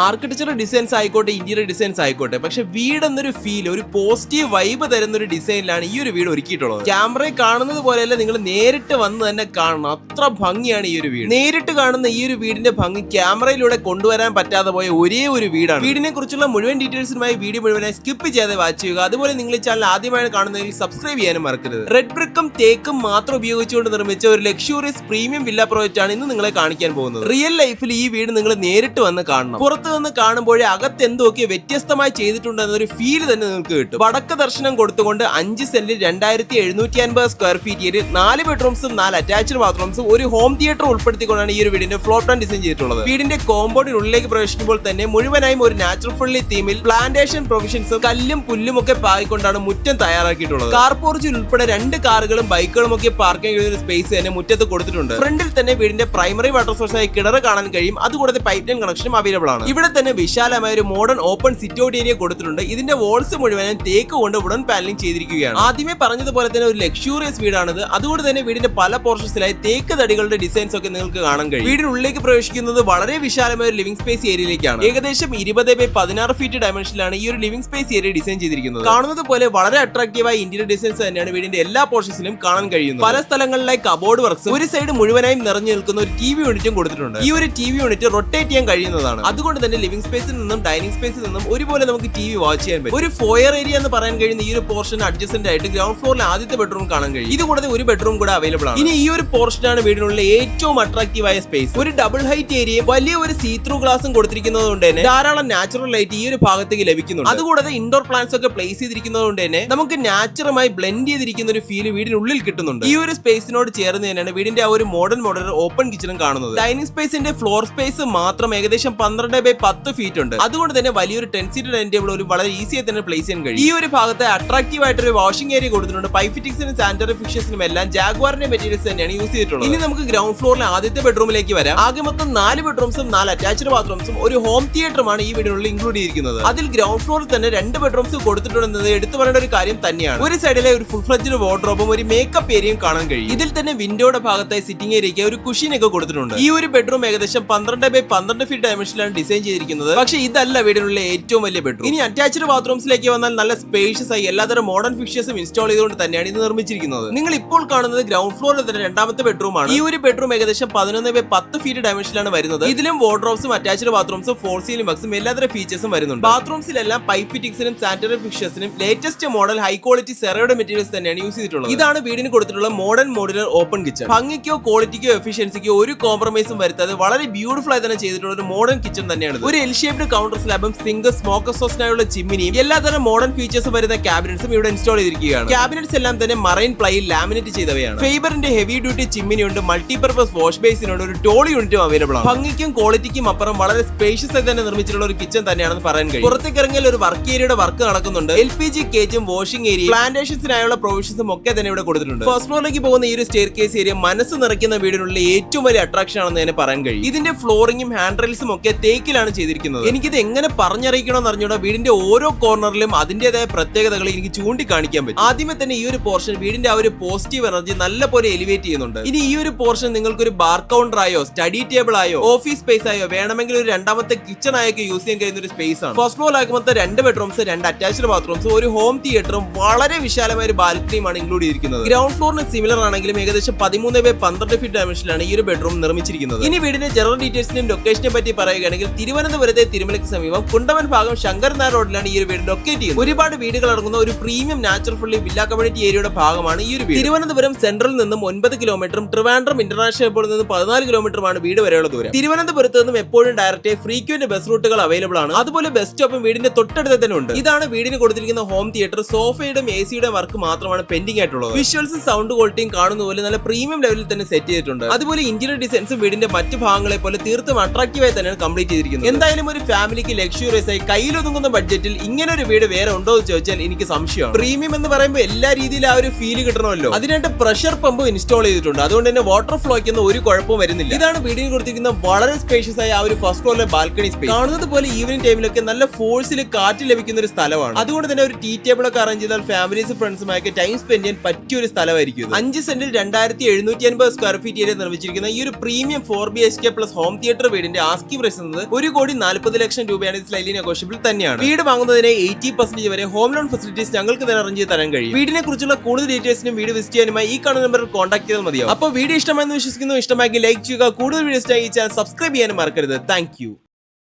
Architecture designs ആയിക്കോട്ടെ, interior designs ആയിക്കോട്ടെ, പക്ഷെ വീട് എന്നൊരു ഫീൽ, ഒരു പോസിറ്റീവ് വൈബ് തരുന്ന ഒരു ഡിസൈനിലാണ് ഈ ഒരു വീട് ഒരുക്കിയിട്ടുള്ളത്. ക്യാമറയിൽ കാണുന്നത് പോലെയല്ല, നിങ്ങൾ നേരിട്ട് വന്ന് തന്നെ കാണണം, അത്ര ഭംഗിയാണ് ഈ ഒരു വീട്. നേരിട്ട് കാണുന്ന ഈ ഒരു വീടിന്റെ ഭംഗി ക്യാമറയിലൂടെ കൊണ്ടുവരാൻ പറ്റാതെ പോയ ഒരേ ഒരു വീടാണ്. വീടിനെ കുറിച്ചുള്ള മുഴുവൻ ഡീറ്റെയിൽസിനുമായി വീഡിയോ മുഴുവനായി സ്കിപ്പ് ചെയ്യാതെ വാച്ച് ചെയ്യുക. അതുപോലെ നിങ്ങൾ ഈ ചാനൽ ആദ്യമായി കാണുന്നതിൽ സബ്സ്ക്രൈബ് ചെയ്യാനും മറക്കരുത്. റെഡ് ബ്രിക്കും തേക്കും മാത്രം ഉപയോഗിച്ചുകൊണ്ട് നിർമ്മിച്ച ഒരു ലക്ഷൂറിയസ് പ്രീമിയം വില്ല പ്രോജക്റ്റ് ആണ് ഇന്ന് നിങ്ങളെ കാണിക്കാൻ പോകുന്നത്. റിയൽ ലൈഫിൽ ഈ വീട് നിങ്ങൾ നേരിട്ട് വന്ന് കാണണം. പുറത്ത് നിന്ന് കാണുമ്പോഴേ അകത്ത് എന്തൊക്കെ വ്യത്യസ്തമായി ചെയ്തിട്ടുണ്ടെന്നൊരു ഫീൽ തന്നെ നിങ്ങൾക്ക് കിട്ടും. വടക്ക് ദർശനം കൊടുത്തുകൊണ്ട് 5 സെന്റിൽ 2750 സ്ക്വയർ ഫീറ്റ് ഏരിയ 4 ബെഡ്റൂംസും 4 അറ്റാച്ച്ഡ് ബാത്റൂംസും ഒരു ഹോം തിയേറ്റർ ഉൾപ്പെടുത്തിക്കൊണ്ടാണ് ഈ ഒരു വീടിന്റെ ഫ്ലോർ പ്ലാൻ ഡിസൈൻ ചെയ്തിട്ടുള്ളത്. വീടിന്റെ കോമ്പൗണ്ടിനുള്ളിലേക്ക് പ്രവേശിക്കുമ്പോൾ തന്നെ മുഴുവനായും ഒരു നാച്ചുറൽ ഫ്രണ്ട്ലി തീമിൽ പ്ലാന്റേഷൻ പ്രൊവിഷൻസും കല്ലും പുല്ലും ഒക്കെ പാകിക്കൊണ്ടാണ് മുറ്റം തയ്യാറാക്കിയിട്ടുള്ളത്. കാർ പോർച്ചിൽ ഉൾപ്പെടെ 2 കാറുകളും ബൈക്കുകളും ഒക്കെ പാർക്ക് ചെയ്യുന്ന ഒരു സ്പേസ് തന്നെ മുറ്റത്ത് കൊടുത്തിട്ടുണ്ട്. ഫ്രണ്ടിൽ തന്നെ വീടിന്റെ പ്രൈമറി വാട്ടർ സോഴ്സ് ആയി കിണർ കാണാൻ കഴിയും. അതുകൂടാതെ പൈപ്പ് ലൈൻ കണക്ഷനും അവൈലബിൾ ആണ്. ഇവിടെ തന്നെ വിശാലമായ ഒരു modern open sit out area കൊടുത്തിട്ടുണ്ട്. ഇതിന്റെ വാൾസ് മുഴുവനും തേക്ക് കൊണ്ട് വുഡൻ പാനലിംഗ് ചെയ്തിരിക്കുകയാണ്. ആദ്യമേ പറഞ്ഞതുപോലെ തന്നെ ഒരു ലക്ഷൂറിയസ് വീടാണിത്. അതുകൊണ്ട് തന്നെ വീടിന്റെ പല പോർഷൻസിലായി തേക്ക് തടികളുടെ ഡിസൈൻസ് ഒക്കെ നിങ്ങൾക്ക് കാണാൻ കഴിയും. വീടിനുള്ളിലേക്ക് പ്രവേശിക്കുന്നത് വളരെ വിശാലമായ ഒരു ലിവിംഗ് സ്പേസ് ഏരിയയിലേക്കാണ്. ഏകദേശം 20x16 ഫീറ്റ് ഡയമെൻഷനിലാണ് ഈ ഒരു ലിവിംഗ് സ്പേസ് ഏരിയ ഡിസൈൻ ചെയ്തിരിക്കുന്നത്. കാണുന്നത് പോലെ വളരെ അട്രാക്റ്റീവായ ഇന്റീരിയർ ഡിസൈൻസ് തന്നെയാണ് വീടിന്റെ എല്ലാ പോർഷൻസിലും കാണാൻ കഴിയുന്നത്. പല സ്ഥലങ്ങളിലായി കബോർഡ് വർക്ക്സ്, ഒരു സൈഡ് മുഴുവനായും നിറഞ്ഞു നിൽക്കുന്ന ഒരു ടിവി യൂണിറ്റും കൊടുത്തിട്ടുണ്ട്. ഈ ഒരു ടിവി യൂണിറ്റ് റൊട്ടേറ്റ് ചെയ്യാൻ കഴിയുന്നതാണ്. അതുകൊണ്ട് തന്നെ ലിവിംഗ് സ്പേസിൽ നിന്നും ഡൈനിങ് സ്പേസിൽ നിന്നും ഒരുപോലെ നമുക്ക് ടിവി വാച്ച് ചെയ്യാൻ പറ്റും. ഒരു ഫോയർ ഏരിയ എന്ന് പറയാൻ കഴിയുന്ന ഈ ഒരു പോർഷൻ അഡ്ജസ്റ്റന്റ് ആയിട്ട് ഗ്രൗണ്ട് ഫ്ലോറിലെ ആദ്യത്തെ ബെഡ്റൂം കാണാൻ കഴിയും. ഇതുകൂടാതെ ഒരു ബെഡ്റൂം കൂടെ അവൈലബിൾ ആണ്. ഇനി ഈ ഒരു പോർഷനാണ് വീടിനുള്ള ഏറ്റവും അട്രാക്റ്റീവായ സ്പേസ്. ഒരു ഡബിൾ ഹൈറ്റ് ഏരിയയും വലിയ ഒരു സീ ത്രൂ ഗ്ലാസും കൊടുത്തിരിക്കുന്നത് കൊണ്ട് തന്നെ ധാരാളം നാച്ചുറൽ ലൈറ്റ് ഈ ഒരു ഭാഗത്തേക്ക് ലഭിക്കുന്നുണ്ട്. അതുകൂടാതെ ഇൻഡോർ പ്ലാന്റ്സ് ഒക്കെ പ്ലേസ് ചെയ്തിരിക്കുന്നത് കൊണ്ട് തന്നെ നമുക്ക് നാച്ചുറമായി ബ്ലെൻഡ് ചെയ്തിരിക്കുന്ന ഒരു ഫീൽ വീടിനുള്ളിൽ കിട്ടുന്നുണ്ട്. ഈ ഒരു സ്പേസിനോട് ചേർന്ന് തന്നെയാണ് വീടിന്റെ ആ ഒരു മോഡേൺ ഓപ്പൺ കിച്ചണും കാണുന്നത്. ഡൈനിങ് സ്പേസിന്റെ ഫ്ലോർ സ്പേസ് മാത്രം ഏകദേശം 12x10 ഫീറ്റ് ഉണ്ട്. അതുകൊണ്ട് തന്നെ വലിയൊരു 10 സീറ്റർ ഡൈനിങ് ടേബിൾ ഒരു വളരെ ഈസിയായി തന്നെ പ്ലേസ് ചെയ്യാൻ കഴിയും. ഈ ഒരു ഭാഗത്ത് അട്രാക്റ്റീവ് ആയിട്ടൊരു വാഷിംഗ് ഏരിയ കൊടുത്തിട്ടുണ്ട്. പൈപ്പ് ഫിറ്റിംഗ്സിനും സാനിറ്ററി ഫിക്സേഴ്സിനും എല്ലാം ജാഗ്വാറിന്റെ മെറ്റീരിയൽസ് തന്നെയാണ് യൂസ് ചെയ്തിട്ടുള്ളത്. ഇനി നമുക്ക് ഗ്രൗണ്ട് ഫ്ലോറിലെ ആദ്യത്തെ ബെഡ്റൂമിലേക്ക് വരാം. ആകെ മൊത്തം 4 ബെഡ്റൂംസും 4 അറ്റാച്ച്ഡ് ബാത്റൂംസും ഒരു ഹോം തിയേറ്ററുമാണ് ഈ വീടിനുള്ളിൽ ഇൻക്ലൂഡ് ചെയ്തിരിക്കുന്നത്. അതിൽ ഗ്രൗണ്ട് ഫ്ലോറിൽ തന്നെ 2 ബെഡ്റൂംസ് കൊടുത്തിട്ടുണ്ടെന്നത് എടുത്തു പറയേണ്ട ഒരു കാര്യം തന്നെയാണ്. ഒരു സൈഡിലെ ഒരു ഫുൾ ഫ്ലെഡ്ജ്ഡ് വാർഡ്രോബും ഒരു മേക്കപ്പ് ഏരിയയും കാണാൻ കഴിയും. ഇതിൽ തന്നെ വിൻഡോയുടെ ഭാഗത്തായി സിറ്റിംഗ് ഏരിയയ്ക്ക് ഒരു കുഷീനൊക്കെ കൊടുത്തിട്ടുണ്ട്. ഈ ഒരു ബെഡ്റൂം ഏകദേശം 12x12 ഫീറ്റ് ഡയമെൻഷനിലാണ് ഡിസൈൻ ചെയ്തിരിക്കുന്നത്. പക്ഷേ ഇതല്ല വീടിനുള്ള ഏറ്റവും വലിയ ബെഡ്റൂം. ഇനി അറ്റാച്ച്ഡ് ബാത്റൂംസിലേക്ക് വന്നാൽ നല്ല സ്പേഷ്യസ് ആയി എല്ലാതരം മോഡേൺ ഫിക്സേഴ്സും ഇൻസ്റ്റാൾ ചെയ്തുകൊണ്ട് തന്നെയാണ് ഇത് നിർമ്മിച്ചിരിക്കുന്നത്. നിങ്ങൾ ഇപ്പോൾ കാണുന്നത് ഗ്രൗണ്ട് ഫ്ലോറിൽ തന്നെ രണ്ടാമത്തെ ബെഡ്റൂം ആണ്. ഈ ഒരു ബെഡ്റൂം ഏകദേശം 11x10 ഫീറ്റ് ഡയമെൻഷനിലാണ് വരുന്നത്. ഇതിലും വാർഡ്രോബ്സും അറ്റാച്ച്ഡ് ബാത്റൂംസും ഫോർ സീലിംഗ് വർക്സും എല്ലാതരം ഫീച്ചേഴ്സും വരുന്നുണ്ട്. ബാത്റൂംസിലെല്ലാം പൈപ്പ് ഫിറ്റിംഗ്സിനും സാനിറ്ററി ഫിക്സേഴ്സിനും ലേറ്റസ്റ്റ് മോഡൽ ഹൈ ക്വാളിറ്റി സെറയുടെ മെറ്റീരിയൽസ് തന്നെയാണ് യൂസ് ചെയ്തിട്ടുള്ളത്. ഇതാണ് വീടിന് കൊടുത്തിട്ടുള്ള മോഡേൺ മോഡുലർ ഓപ്പൺ കിച്ചൺ. ഭംഗിക്കോ ക്വാളിറ്റിക്കോ എഫിഷ്യൻസിക്കോ ഒരു കോംപ്രമൈസും വരുത്താതെ വളരെ ബ്യൂട്ടിഫുൾ ആയി തന്നെ ചെയ്തിട്ടുള്ള ഒരു മോഡേൺ കിച്ചൺ തന്നെയാണ്. ഒരു എൽ ഷേപ്ഡ് കൗണ്ടർ സ്ലാബും സിങ്ക്, സ്മോക്ക് എക്സോസ്റ്റിനായുള്ള ചിമ്മിനിയും എല്ലാതരം മോഡേൺ ഫീച്ചേഴ്സും വരുന്ന ക്യാബിനറ്റ്സും ഇവിടെ ഇൻസ്റ്റാൾ ചെയ്തിരിക്കുകയാണ്. ക്യാബിനറ്റ്സ് എല്ലാം തന്നെ മറൈൻ പ്ലൈയിൽ ലാമിനേറ്റ് ചെയ്തവയാണ്. ഫൈബറിന്റെ ഹെവി ഡ്യൂട്ടി ചിമ്മിനിയുണ്ട്, മൾട്ടിപർപ്പസ് വാഷ് ബേസിനുണ്ട്, ഒരു ടോളി യൂണിറ്റും അവൈലബിൾ ആണ്. ഭംഗിക്കും ക്വാളിറ്റിക്കും അപ്പുറം വളരെ സ്പേഷ്യസ് ആയി തന്നെ നിർമ്മിച്ചിട്ടുള്ള ഒരു കിച്ചൺ തന്നെയാണെന്ന് പറയാൻ കഴിയും. പുറത്തേക്ക് ഇറങ്ങിയാൽ ഒരു വർക്ക് ഏരിയയുടെ വർക്ക് നടക്കുന്നുണ്ട്. LPG കേജും വാഷിംഗ് ഏരിയ, പ്ലാന്റേഷൻസിനായുള്ള പ്രൊവിഷൻസും ഒക്കെ തന്നെ ഇവിടെ കൊടുത്തിട്ടുണ്ട്. ഫസ്റ്റ് ഫ്ലോറിലേക്ക് പോകുന്ന ഈ ഒരു സ്റ്റെയർ കേസ് ഏരിയ മനസ്സ് നിറയ്ക്കുന്ന വീടിനുള്ള ഏറ്റവും വലിയ അട്രാക്ഷൻ ആണെന്ന് തന്നെ പറയാൻ കഴിയും. ഇതിന്റെ ഫ്ലോറിംഗും ഹാൻഡ് റെയിൽസും ഒക്കെ തേക്കിലാണ് ചെയ്തിരിക്കുന്നത്. എനിക്കിത് എങ്ങനെ പറഞ്ഞറിയിക്കണമെന്ന് അറിഞ്ഞൂടാ. വീടിന്റെ ഓരോ കോർണറിലും അതിന്റേതായ പ്രത്യേകതകൾ എനിക്ക് ചൂണ്ടിക്കാണിക്കാൻ പറ്റും. ആദ്യമേ തന്നെ ഈ ഒരു പോർഷൻ വീടിന്റെ ആ ഒരു പോസിറ്റീവ് എനർജി നല്ലപോലെ എലിവേറ്റ് ചെയ്യുന്നുണ്ട്. ഇനി ഈ ഒരു പോർഷൻ നിങ്ങൾക്ക് ഒരു ബാർ കൗണ്ടർ ആയോ, സ്റ്റഡി ടേബിൾ ആയോ, ഓഫീസ് സ്പേസ് ആയോ, വേണമെങ്കിൽ ഒരു രണ്ടാമത്തെ കിച്ചൺ ആയൊക്കെ യൂസ് ചെയ്യാൻ കഴിയുന്ന ഒരു സ്പേസ് ആണ്. ഫസ്റ്റ് ഫ്ലോർ ആകുമ്പോൾ 2 ബെഡ്റൂംസ്, 2 അറ്റാച്ച്ഡ് ബാത്റൂംസ്, ഒരു ഹോം തിയേറ്ററും വളരെ വിശാലമായ ഒരു ബാൽക്കണിയുമാണ് ഇൻക്ലൂഡ് ചെയ്തിരിക്കുന്നത്. ഗ്രൗണ്ട് ഫ്ലോറിന് സിമിലർ ആണെങ്കിലും ഏകദേശം 13x12 ഫീറ്റ് ഡയമെൻഷനിലാണ് ഈ ഒരു ബെഡ്റൂം നിർമ്മിച്ചിരിക്കുന്നത്. ഇനി വീടിന്റെ ജനറൽ ഡീറ്റെയിൽസിനും ലൊക്കേഷനെ പറ്റി പറയുകയാണെങ്കിൽ തിരുവനന്തപുരത്തെ തിരുമലയ്ക്ക് സമീപം കുണ്ടമൻ ഭാഗം ശങ്കരനാർ റോഡിലാണ് ഈ ഒരു വീട് ലൊക്കേറ്റ് ചെയ്യുന്നത്. ഒരുപാട് വീടുകൾ അടങ്ങുന്ന ഒരു premium natural friendly villa community ഏരിയയുടെ ഭാഗമാണ് ഈ ഒരു വീട്. തിരുവനന്തപുരം സെൻട്രലിൽ നിന്നും 9 കിലോമീറ്ററും ട്രിവാൻഡ്രം ഇന്റർനാഷണൽ എയർപോർട്ടിൽ നിന്ന് 14 കിലോമീറ്ററുമാണ് വീട് വരെയുള്ള ദൂരം. തിരുവനന്തപുരത്ത് നിന്നും എപ്പോഴും ഡയറക്റ്റ് ഫ്രീക്വന്റ് ബസ് റൂട്ടുകൾ അവൈലബിൾ ആണ്. അതുപോലെ ബസ് സ്റ്റോപ്പും വീടിന്റെ തൊട്ടടുത്ത് തന്നെ ഉണ്ട്. ഇതാണ് വീടിന് കൊടുത്തിരിക്കുന്ന ഹോം തിയേറ്റർ. സോഫയുടെ AC വർക്ക് മാത്രമാണ് പെൻഡിംഗ് ആയിട്ടുള്ളത്. വിഷ്വൽസും സൗണ്ട് ക്വാളിറ്റിയും കാണുന്ന പോലെ നല്ല പ്രീമിയം ലെവലിൽ തന്നെ സെറ്റ് ചെയ്തിട്ടുണ്ട്. അതുപോലെ ഇന്റീരിയർ ഡിസൈൻസും വീടിന്റെ മറ്റു ഭാഗങ്ങളെ പോലെ തീർത്തും അട്രാക്റ്റീവായി തന്നെയാണ് കംപ്ലീറ്റ് ചെയ്തിരിക്കുന്നത്. എന്തായാലും ഒരു ഫാമിലിക്ക് ലക്ഷൂറിയസ് ആയി കയ്യിലൊതുങ്ങുന്ന ബഡ്ജറ്റിൽ ഇങ്ങനെ ഒരു വീട് വേറെ ഉണ്ടോ എന്ന് ചോദിച്ചാൽ എനിക്ക് സംശയമാണ്. പ്രീമിയം എന്ന് പറയുമ്പോൾ എല്ലാ രീതിയിലും ആ ഒരു ഫീൽ കിട്ടണമല്ലോ. അതിനായിട്ട് പ്രഷർ പമ്പ് ഇൻസ്റ്റാൾ ചെയ്തിട്ടുണ്ട്. അതുകൊണ്ട് തന്നെ വാട്ടർ ഫ്ലോയ്ക്കൊന്നും ഒരു കുഴപ്പവും വരുന്നില്ല. ഇതാണ് വീടിന് കൊടുത്തിരിക്കുന്ന വളരെ സ്പേഷ്യസ് ആയ ആ ഒരു ഫസ്റ്റ് ഫ്ലോറിലെ ബാൽക്കണി സ്പേസ്. കാണുന്നത് പോലെ ഈവനിംഗ് ടൈമിലൊക്കെ നല്ല ഫോഴ്സിൽ കാറ്റ് ലഭിക്കുന്ന ഒരു സ്ഥലമാണ്. അതുകൊണ്ട് തന്നെ ഒരു ടീ ടേബിൾ ഒക്കെ അറേഞ്ച് ചെയ്താൽ ഫാമിലീസ് ഫ്രണ്ട്സുമായൊക്കെ ടൈം സ്പെൻഡ് ചെയ്യാൻ പറ്റിയ ഒരു സ്ഥലമായിരിക്കും. 5 സെന്റിൽ 2750 സ്ക്വയർ ഫീറ്റ് ഏരിയ നിർമ്മിച്ചിരിക്കുന്ന ഈ ഒരു premium 4 BHK plus home theatre വീടിന്റെ ആസ്കിംഗ് പ്രൈസ് എന്നത് 1,40,00,000 രൂപയാണ് സ്ലൈറ്റ്ലി നെഗോഷ്യബിൾ തന്നെയാണ്. വീട് വാങ്ങുന്നതിന് 80% വരെ ഹോം ലോൺ ഫെസിലിറ്റീസ് ഞങ്ങൾക്ക് തന്നെ അറേഞ്ച് ചെയ്ത് തരാൻ കഴിയും. വീടിനെ കുറിച്ചുള്ള കൂടുതൽ ഡീറ്റെയിൽസിനും വീട് വിസിറ്റ് ചെയ്യാനുമായി ഈ കാണുന്ന നമ്പറിൽ കോൺടാക്ട് ചെയ്താൽ മതിയാവും. അപ്പോൾ വീഡിയോ ഇഷ്ടമായെന്ന് വിശ്വസിക്കുന്നു. ഇഷ്ടമാക്കി ലൈക്ക് ചെയ്യുക. കൂടുതൽ വീഡിയോസ് ഈ ചാനൽ സബ്സ്ക്രൈബ് ചെയ്യാനും മറക്കരുത്. Thank you.